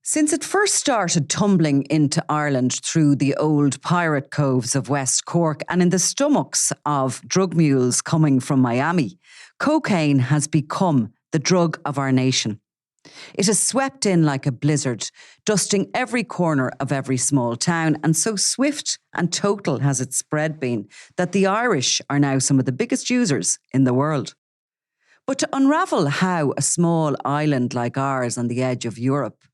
Since it first started tumbling into Ireland through the old pirate coves of West Cork and in the stomachs of drug mules coming from Miami, cocaine has become the drug of our nation. It has swept in like a blizzard, dusting every corner of every small town, and so swift and total has its spread been that the Irish are now some of the biggest users in the world. But to unravel how a small island like ours on the edge of Europe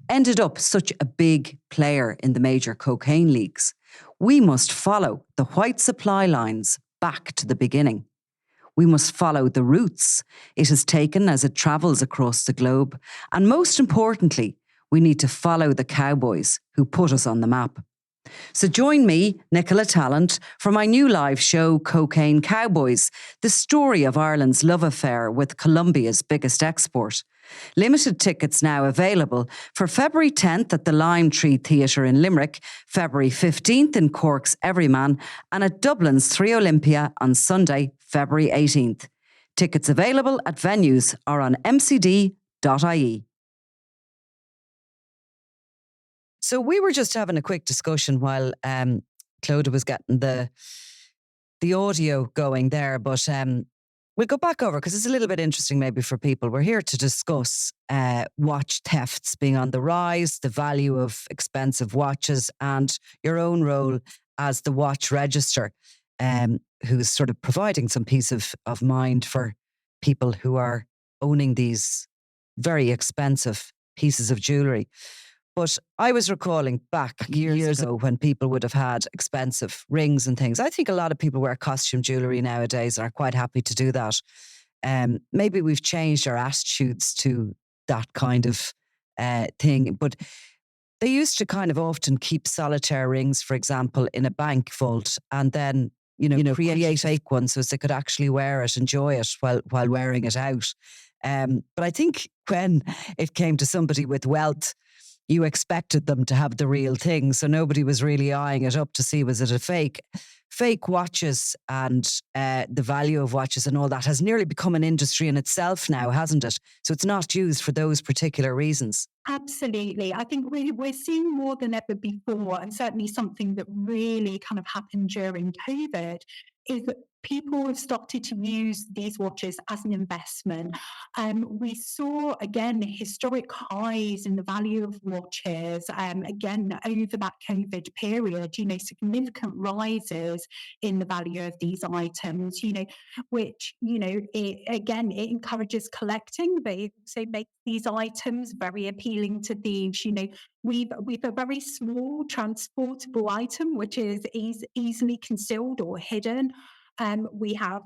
ended up such a big player in the major cocaine leagues, we must follow the white supply lines back to the beginning. We must follow the routes it has taken as it travels across the globe. And most importantly, we need to follow the cowboys who put us on the map. So join me, Nicola Tallant, for my new live show, Cocaine Cowboys, the story of Ireland's love affair with Colombia's biggest export. Limited tickets now available for February 10th at the Lime Tree Theatre in Limerick, February 15th in Cork's Everyman, and at Dublin's 3 Olympia on Sunday, February 18th. Tickets available at venues or on mcd.ie. So we were just having a quick discussion while Clodagh was getting the audio going there, but we'll go back over because it's a little bit interesting maybe for people. We're here to discuss watch thefts being on the rise, the value of expensive watches, and your own role as the Watch Register, who's sort of providing some peace of mind for people who are owning these very expensive pieces of jewellery. But I was recalling back years ago when people would have had expensive rings and things. I think a lot of people wear costume jewellery nowadays and are quite happy to do that. Maybe we've changed our attitudes to that kind of thing. But they used to kind of often keep solitaire rings, for example, in a bank vault and then, create fake ones so as they could actually wear it, enjoy it while wearing it out. But I think when it came to somebody with wealth, you expected them to have the real thing. So nobody was really eyeing it up to see, was it a fake? Fake watches and the value of watches and all that has nearly become an industry in itself now, hasn't it? So it's not used for those particular reasons. Absolutely. I think we're seeing more than ever before, and certainly something that really kind of happened during COVID is that people have started to use these watches as an investment. We saw, again, historic highs in the value of watches, again, over that COVID period, significant rises in the value of these items, which, it encourages collecting, but it also makes these items very appealing to thieves. We've a very small transportable item, which is easily concealed or hidden. We have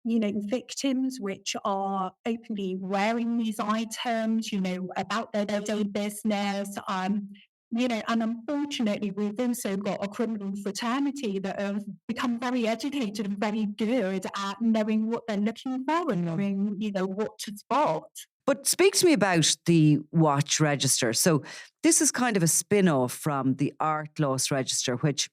victims which are openly wearing these items, about their daily business. And unfortunately, we've also got a criminal fraternity that have become very educated and very good at knowing what they're looking for and knowing, what to spot. But speak to me about the Watch Register. So this is kind of a spin-off from the Art Loss Register, which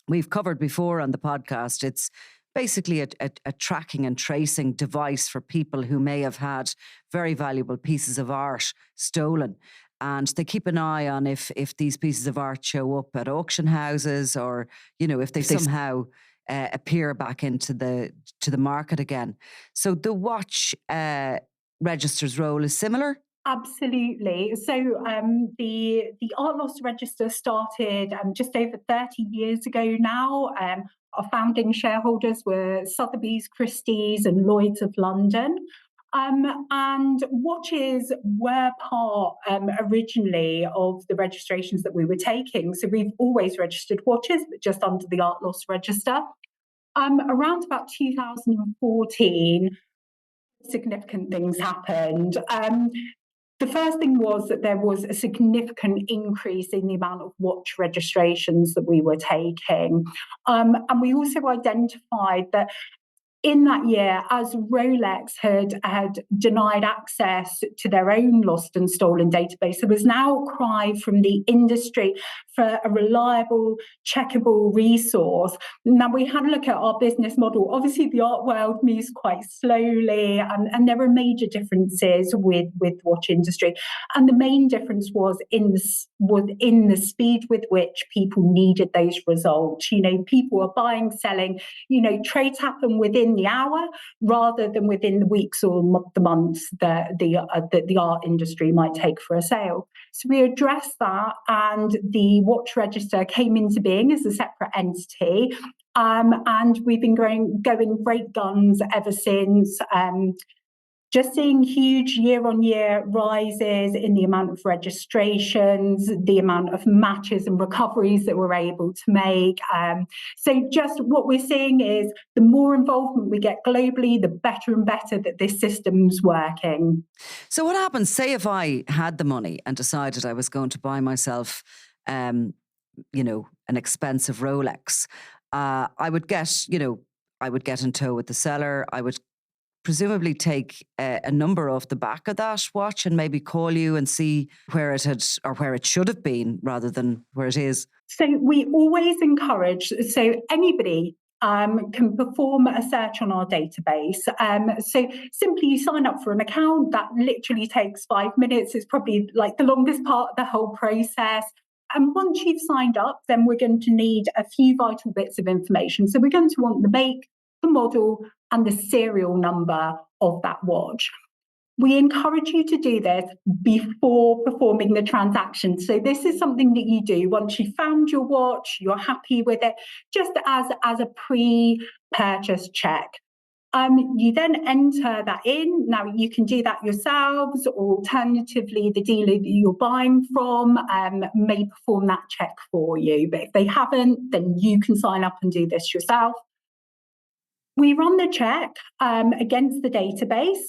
we've covered before on the podcast. It's basically a tracking and tracing device for people who may have had very valuable pieces of art stolen. And they keep an eye on if these pieces of art show up at auction houses or, if they somehow appear back into the market again. So the Watch Register's role is similar? Absolutely. So the Art Loss Register started just over 30 years ago now. Our founding shareholders were Sotheby's, Christie's and Lloyd's of London. And watches were part originally of the registrations that we were taking. So we've always registered watches, but just under the Art Loss Register. Around about 2014, significant things happened. The first thing was that there was a significant increase in the amount of watch registrations that we were taking. And we also identified that in that year, as Rolex had denied access to their own lost and stolen database, there was now a cry from the industry for a reliable, checkable resource. Now, we had a look at our business model. Obviously, the art world moves quite slowly, and there are major differences with watch industry. And the main difference was in the speed with which people needed those results. People are buying, selling, trades happen within the hour rather than within the weeks or the months that the art industry might take for a sale. So we addressed that, and the Watch Register came into being as a separate entity, and we've been going great guns ever since. Just seeing huge year-on-year rises in the amount of registrations, the amount of matches and recoveries that we're able to make. So just what we're seeing is the more involvement we get globally, the better and better that this system's working. So what happens, say if I had the money and decided I was going to buy myself, an expensive Rolex, I would get in tow with the seller. I would presumably take a number off the back of that watch and maybe call you and see where it had or where it should have been rather than where it is. So we always encourage, so anybody can perform a search on our database. So simply you sign up for an account. That literally takes 5 minutes. It's probably like the longest part of the whole process. And once you've signed up, then we're going to need a few vital bits of information. So we're going to want the make, the model, and the serial number of that watch. We encourage you to do this before performing the transaction. So this is something that you do once you've found your watch, you're happy with it, just as a pre-purchase check. You then enter that in. Now, you can do that yourselves, or alternatively, the dealer that you're buying from may perform that check for you. But if they haven't, then you can sign up and do this yourself. We run the check against the database.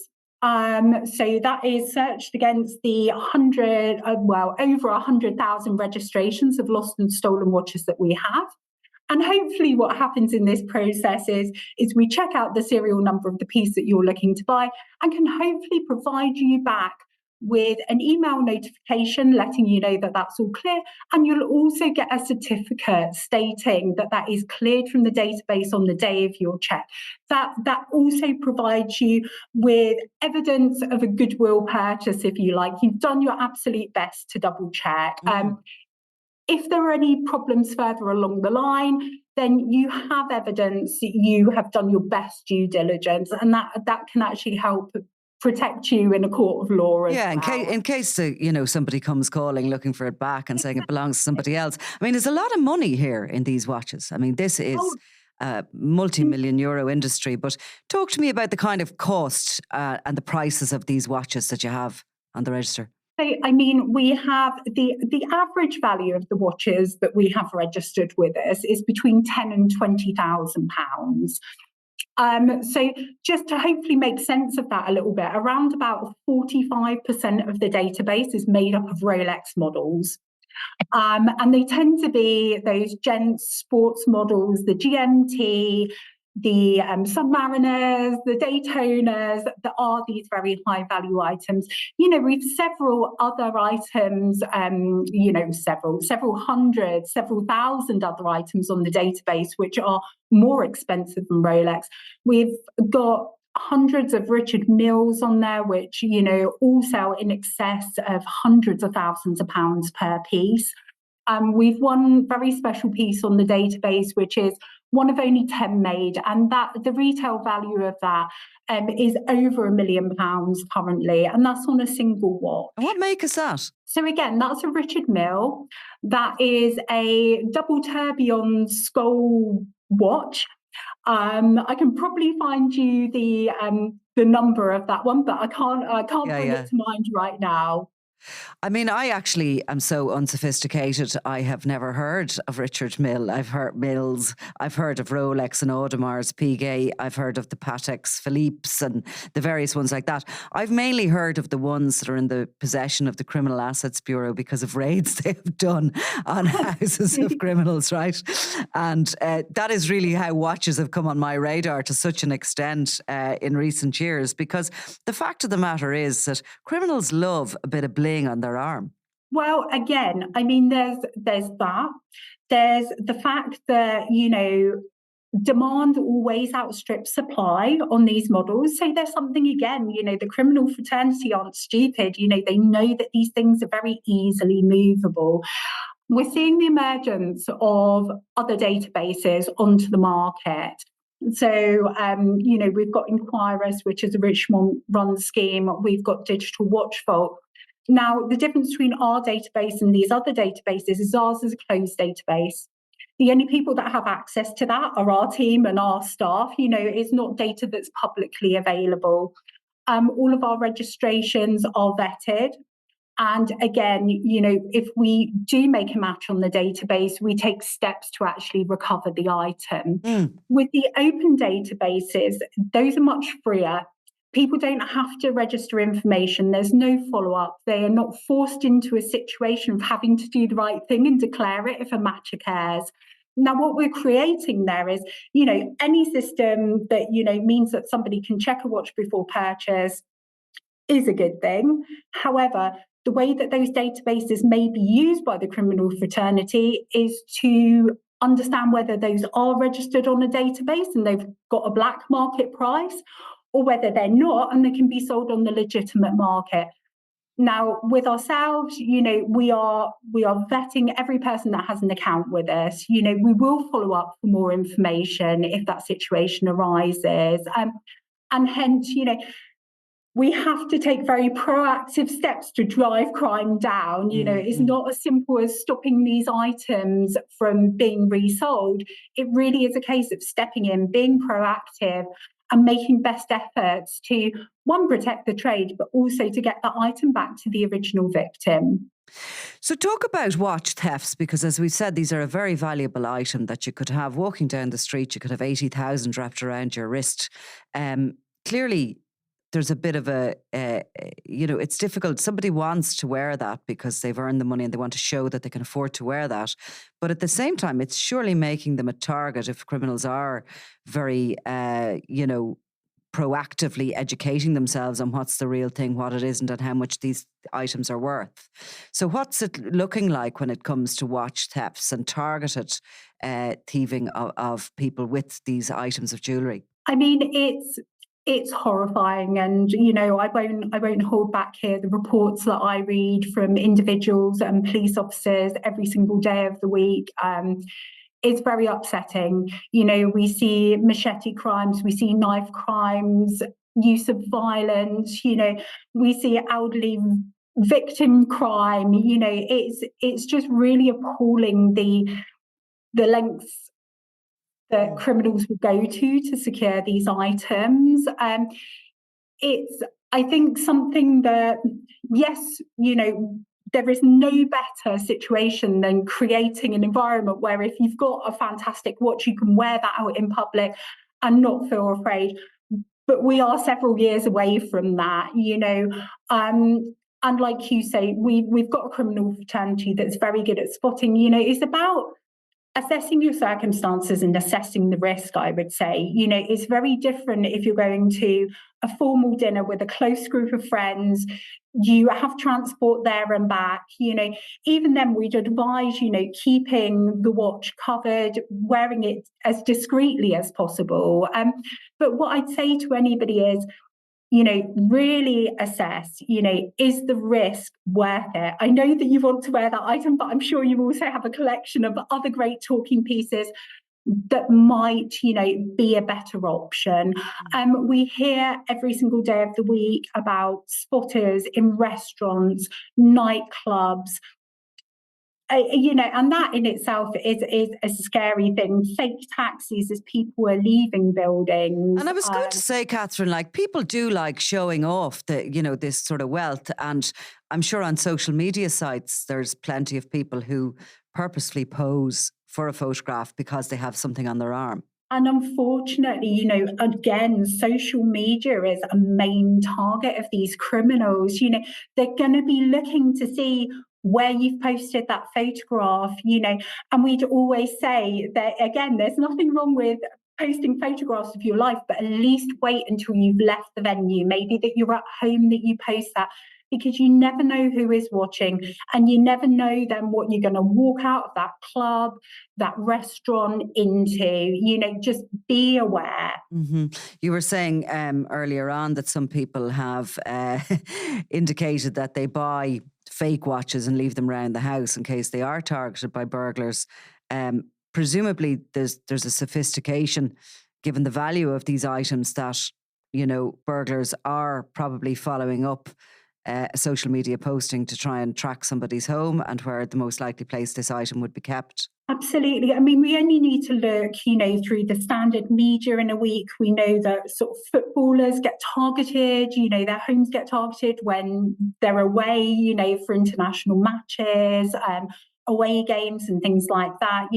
So that is searched against the over 100,000 registrations of lost and stolen watches that we have. And hopefully what happens in this process is we check out the serial number of the piece that you're looking to buy and can hopefully provide you back with an email notification letting you know that that's all clear. And you'll also get a certificate stating that that is cleared from the database on the day of your check. That also provides you with evidence of a goodwill purchase, if you like. You've done your absolute best to double check. If there are any problems further along the line, then you have evidence that you have done your best due diligence, and that can actually help protect you in a court of law as well. In case somebody comes calling looking for it back and saying it belongs to somebody else. I mean, there's a lot of money here in these watches. I mean, this is a multi-million euro industry. But talk to me about the kind of cost and the prices of these watches that you have on the register. So, I mean, we have the average value of the watches that we have registered with us is between £10,000 and £20,000. So just to hopefully make sense of that a little bit, around about 45% of the database is made up of Rolex models. And they tend to be those gents sports models, the GMT, the Submariners, the Daytonas, that are these very high value items. We've several other items, several hundred, several thousand other items on the database, which are more expensive than Rolex. We've got hundreds of Richard Milles on there, which, all sell in excess of hundreds of thousands of pounds per piece. We've one very special piece on the database, which is one of only 10 made, and that the retail value of that is over £1 million currently, and that's on a single watch. And what make is that? So again, that's a Richard Mille. That is a double tourbillon skull watch. I can probably find you the number of that one, but I can't bring it to mind right now. I mean, I actually am so unsophisticated. I have never heard of Richard Mill. I've heard Mills. I've heard of Rolex and Audemars Piguet. I've heard of the Pateks Philippe's and the various ones like that. I've mainly heard of the ones that are in the possession of the Criminal Assets Bureau because of raids they have done on houses of criminals, right? And that is really how watches have come on my radar to such an extent in recent years, because the fact of the matter is that criminals love a bit of bling on their arm. Well, again, I mean, there's that. There's the fact that, demand always outstrips supply on these models. So there's something, again, the criminal fraternity aren't stupid. They know that these things are very easily movable. We're seeing the emergence of other databases onto the market. So, we've got Inquirus, which is a Richmond run scheme. We've got Digital Watch Vault. Now, the difference between our database and these other databases is ours is a closed database. The only people that have access to that are our team and our staff. It's not data that's publicly available. All of our registrations are vetted. And again, if we do make a match on the database, we take steps to actually recover the item. With the open databases, those are much freer. People don't have to register information. There's no follow-up. They are not forced into a situation of having to do the right thing and declare it if a match occurs. Now, what we're creating there is, any system that, means that somebody can check a watch before purchase is a good thing. However, the way that those databases may be used by the criminal fraternity is to understand whether those are registered on a database and they've got a black market price, or whether they're not and they can be sold on the legitimate market. Now, with ourselves, we are vetting every person that has an account with us. We will follow up for more information if that situation arises. And hence, we have to take very proactive steps to drive crime down. It's not as simple as stopping these items from being resold. It really is a case of stepping in, being proactive, and making best efforts to, one, protect the trade, but also to get the item back to the original victim. So talk about watch thefts, because as we said, these are a very valuable item that you could have walking down the street. You could have 80,000 wrapped around your wrist. Clearly, there's a bit of it's difficult. Somebody wants to wear that because they've earned the money and they want to show that they can afford to wear that. But at the same time, it's surely making them a target if criminals are very, proactively educating themselves on what's the real thing, what it isn't, and how much these items are worth. So what's it looking like when it comes to watch thefts and targeted thieving of people with these items of jewellery? I mean, it's horrifying, and I won't hold back here. The reports that I read from individuals and police officers every single day of the week, it's very upsetting. We see machete crimes, we see knife crimes, use of violence. We see elderly victim crime. It's just really appalling the lengths that criminals will go to secure these items. It's, I think, something that, yes, there is no better situation than creating an environment where if you've got a fantastic watch, you can wear that out in public and not feel afraid. But we are several years away from that, and like you say, we've got a criminal fraternity that's very good at spotting. It's about assessing your circumstances and assessing the risk, I would say. It's very different if you're going to a formal dinner with a close group of friends. You have transport there and back. Even then we'd advise, keeping the watch covered, wearing it as discreetly as possible. But what I'd say to anybody is, really assess, is the risk worth it? I know that you want to wear that item, but I'm sure you also have a collection of other great talking pieces that might, be a better option. We hear every single day of the week about spotters in restaurants, nightclubs, And that in itself is a scary thing. Fake taxis as people are leaving buildings. And I was going to say, Catherine, like people do like showing off this sort of wealth. And I'm sure on social media sites, there's plenty of people who purposefully pose for a photograph because they have something on their arm. And unfortunately, again, social media is a main target of these criminals. They're going to be looking to see where you've posted that photograph, and we'd always say that, again, there's nothing wrong with posting photographs of your life, but at least wait until you've left the venue. Maybe that you're at home that you post that, because you never know who is watching, and you never know then what you're going to walk out of that club, that restaurant into. Just be aware. Mm-hmm. You were saying earlier on that some people have indicated that they buy fake watches and leave them around the house in case they are targeted by burglars. Presumably there's a sophistication given the value of these items that, burglars are probably following up a social media posting to try and track somebody's home and where the most likely place this item would be kept. Absolutely. I mean, we only need to look, through the standard media in a week. We know that sort of footballers get targeted, their homes get targeted when they're away, for international matches, away games and things like that.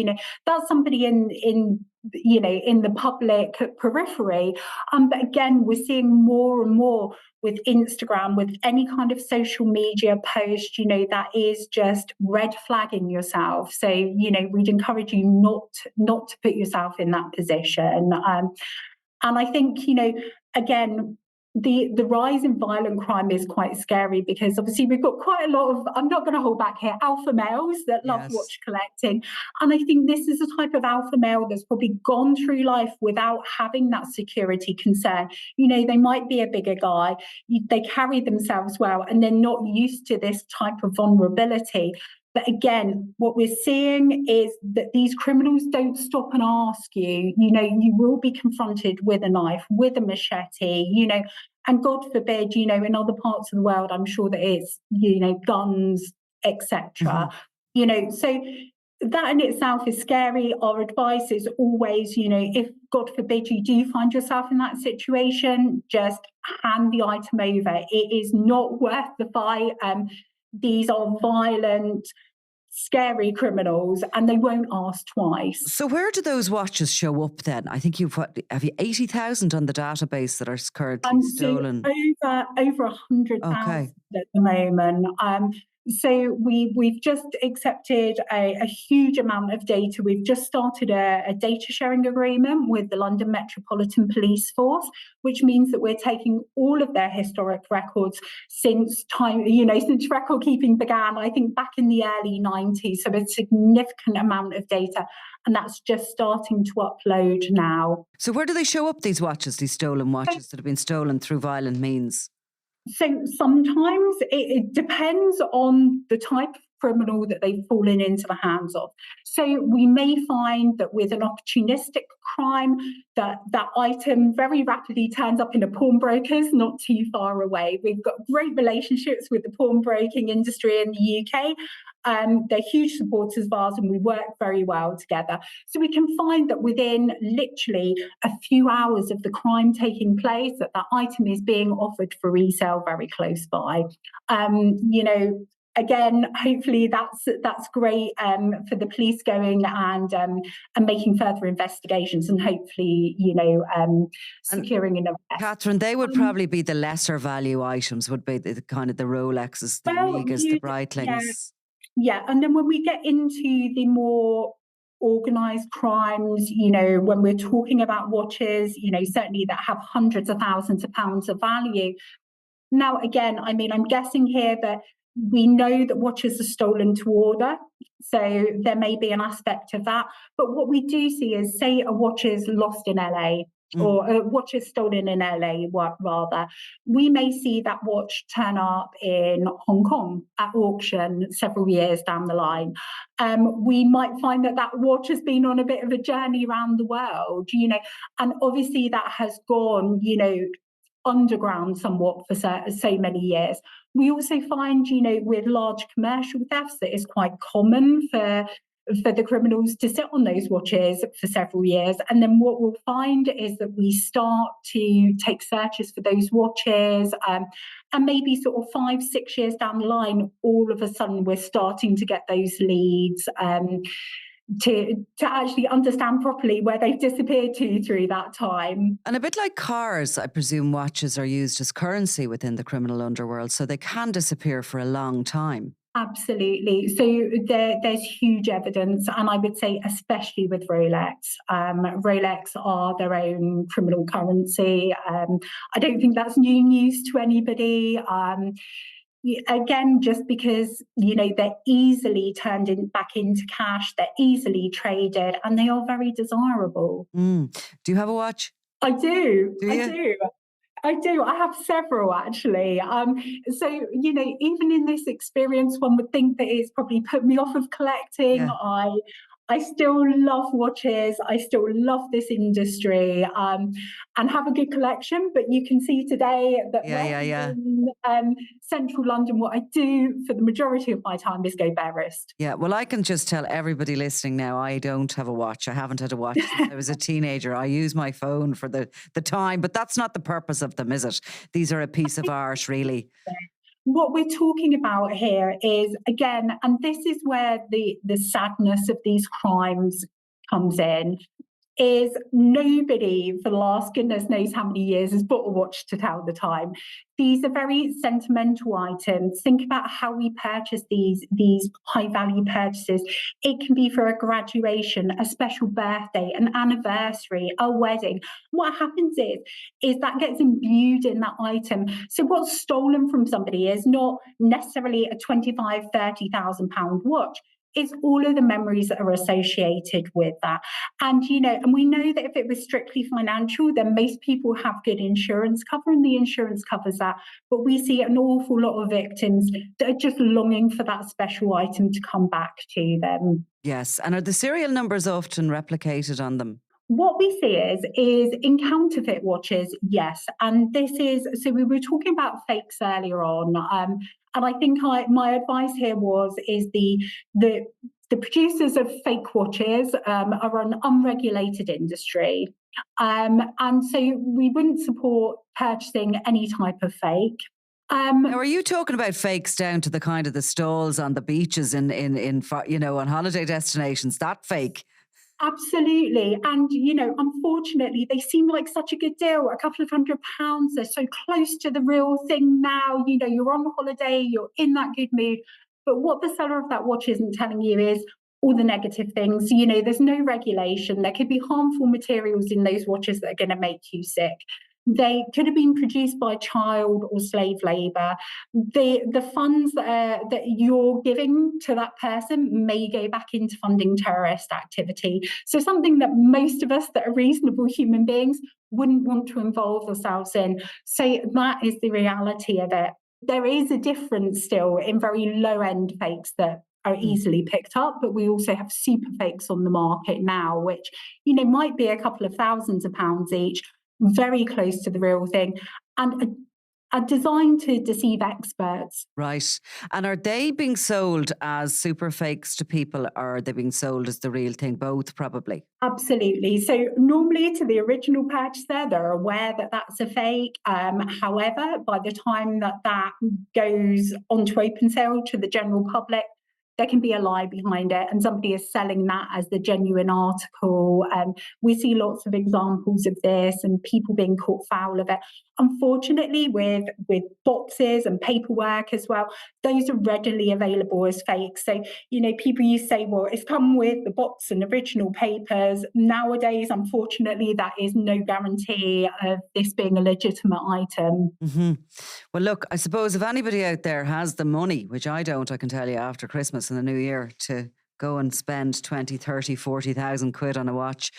That's somebody in the public periphery. But again, we're seeing more and more with Instagram, with any kind of social media post, that is just red flagging yourself. So, we'd encourage you not to put yourself in that position. And I think, again, the rise in violent crime is quite scary, because obviously we've got quite a lot of, I'm not going to hold back here, alpha males that love watch collecting. And I think this is a type of alpha male that's probably gone through life without having that security concern. They might be a bigger guy, they carry themselves well, and they're not used to this type of vulnerability. But again, what we're seeing is that these criminals don't stop and ask you. You will be confronted with a knife, with a machete, and God forbid, in other parts of the world, I'm sure that it's, guns, etc. Mm-hmm. So that in itself is scary. Our advice is always, if God forbid you do find yourself in that situation, just hand the item over. It is not worth the fight. These are violent, scary criminals, and they won't ask twice. So where do those watches show up then? I think have you 80,000 on the database that are currently stolen? So over 100,000 okay. at the moment. So we've just accepted a huge amount of data. We've just started a data sharing agreement with the London Metropolitan Police Force, which means that we're taking all of their historic records since record keeping began, I think back in the early 90s. So a significant amount of data, and that's just starting to upload now. So where do they show up, these watches, these stolen watches that have been stolen through violent means? So sometimes it depends on the type of criminal that they've fallen into the hands of. So we may find that with an opportunistic crime, that item very rapidly turns up in a pawnbroker's not too far away. We've got great relationships with the pawnbroking industry in the UK. They're huge supporters of ours, and we work very well together. So we can find that within literally a few hours of the crime taking place, that item is being offered for resale very close by. Again, hopefully that's great for the police going and making further investigations, and hopefully, securing an arrest. Catherine, they would probably be the lesser value items, would be the kind of the Rolexes, the Omegas, the Breitlings. Yeah, and then when we get into the more organised crimes, when we're talking about watches, certainly that have hundreds of thousands of pounds of value. Now, again, I mean, I'm guessing here that we know that watches are stolen to order, so there may be an aspect of that. But what we do see is, say a watch is lost in LA, or a watch is stolen in LA, rather, we may see that watch turn up in Hong Kong at auction several years down the line. We might find that watch has been on a bit of a journey around the world, and obviously that has gone, underground somewhat for so many years. We also find, with large commercial thefts, that it's quite common for the criminals to sit on those watches for several years. And then what we'll find is that we start to take searches for those watches, and maybe sort of 5-6 years down the line, all of a sudden we're starting to get those leads, to actually understand properly where they've disappeared to through that time. And a bit like cars, I presume watches are used as currency within the criminal underworld, so they can disappear for a long time. Absolutely. So there's huge evidence, and I would say especially with Rolex. Rolex are their own criminal currency. I don't think that's new news to anybody. Again, just because they're easily back into cash, they're easily traded, and they are very desirable. Do you have a watch? I do. Do I you? do. I do. I have several actually. So even in this experience, one would think that it's probably put me off of collecting. Yeah. I still love watches. I still love this industry, and have a good collection. But you can see today that Yeah. in central London, what I do for the majority of my time is go barest. Yeah, well, I can just tell everybody listening now, I don't have a watch. I haven't had a watch since I was a teenager. I use my phone for the time, but that's not the purpose of them, is it? These are a piece of art, really. What we're talking about here is, again, and this is where the sadness of these crimes comes in, is nobody for the last goodness knows how many years has bought a watch to tell the time. These are very sentimental items. Think about how we purchase these high value purchases. It can be for a graduation, a special birthday, an anniversary, a wedding. What happens is that gets imbued in that item. So what's stolen from somebody is not necessarily a 25, 30,000 pound watch. It's all of the memories that are associated with that. And, and we know that if it was strictly financial, then most people have good insurance cover and the insurance covers that. But we see an awful lot of victims that are just longing for that special item to come back to them. Yes. And are the serial numbers often replicated on them? What we see is in counterfeit watches, yes. And this is, so we were talking about fakes earlier on. And I think my advice here is the producers of fake watches are an unregulated industry. And so we wouldn't support purchasing any type of fake. Now, are you talking about fakes down to the kind of the stalls on the beaches in on holiday destinations? That fake? Absolutely. And, unfortunately, they seem like such a good deal. A couple of £100. They're so close to the real thing now. You're on holiday, you're in that good mood. But what the seller of that watch isn't telling you is all the negative things. There's no regulation. There could be harmful materials in those watches that are going to make you sick. They could have been produced by child or slave labor. The funds that you're giving to that person may go back into funding terrorist activity. So something that most of us that are reasonable human beings wouldn't want to involve ourselves in. So that is the reality of it. There is a difference still in very low-end fakes that are easily picked up, but we also have super fakes on the market now, which, might be a couple of thousands of pounds each, very close to the real thing, and are designed to deceive experts. Right. And are they being sold as super fakes to people, or are they being sold as the real thing? Both, probably. Absolutely. So normally to the original purchaser, they're aware that that's a fake. However, by the time that goes onto open sale to the general public, there can be a lie behind it, and somebody is selling that as the genuine article. We see lots of examples of this and people being caught foul of it. Unfortunately, with boxes and paperwork as well, those are readily available as fakes. So, people used to say, well, it's come with the box and original papers. Nowadays, unfortunately, that is no guarantee of this being a legitimate item. Mm-hmm. Well, look, I suppose if anybody out there has the money, which I don't, I can tell you, after Christmas and the New Year, to go and spend 20, 30, 40,000 quid on a watch,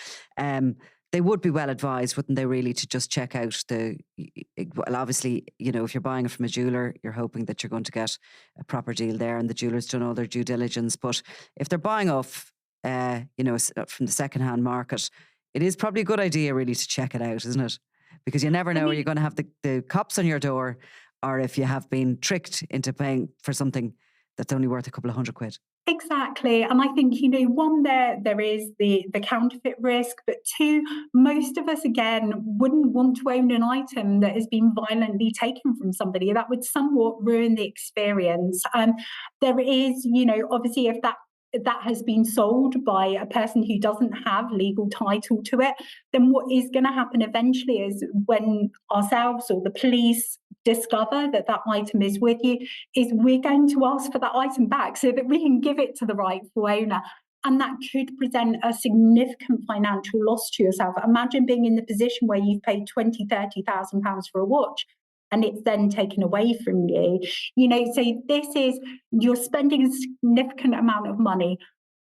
they would be well advised, wouldn't they, really, to just check out well, obviously, if you're buying it from a jeweler, you're hoping that you're going to get a proper deal there and the jeweler's done all their due diligence. But if they're buying off, from the secondhand market, it is probably a good idea, really, to check it out, isn't it? Because you never know, are you going to have the cops on your door, or if you have been tricked into paying for something that's only worth a couple of £100. Exactly. And I think, one, there is the counterfeit risk, but two, most of us, again, wouldn't want to own an item that has been violently taken from somebody. That would somewhat ruin the experience. There is, obviously, if that has been sold by a person who doesn't have legal title to it, then what is going to happen eventually is when ourselves or the police discover that item is with you, is we're going to ask for that item back so that we can give it to the rightful owner. And that could present a significant financial loss to yourself. Imagine being in the position where you've paid £20,000, £30,000 for a watch and it's then taken away from you. So this is, you're spending a significant amount of money.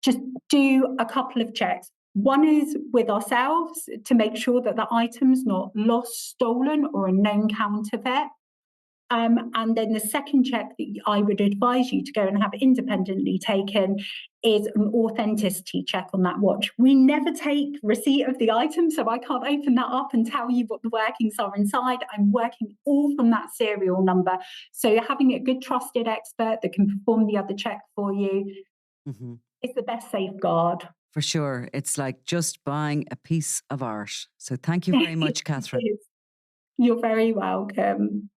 Just do a couple of checks. One is with ourselves to make sure that the item's not lost, stolen, or a known counterfeit. And then the second check that I would advise you to go and have independently taken is an authenticity check on that watch. We never take receipt of the item, so I can't open that up and tell you what the workings are inside. I'm working all from that serial number. So having a good trusted expert that can perform the other check for you is the best safeguard. For sure. It's like just buying a piece of art. So thank you very much, Catherine. You're very welcome.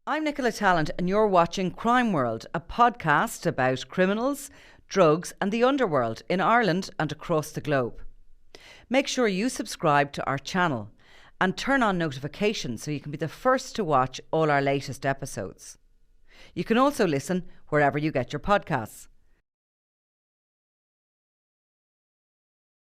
I'm Nicola Tallant and you're watching Crime World, a podcast about criminals, drugs and the underworld in Ireland and across the globe. Make sure you subscribe to our channel and turn on notifications so you can be the first to watch all our latest episodes. You can also listen wherever you get your podcasts.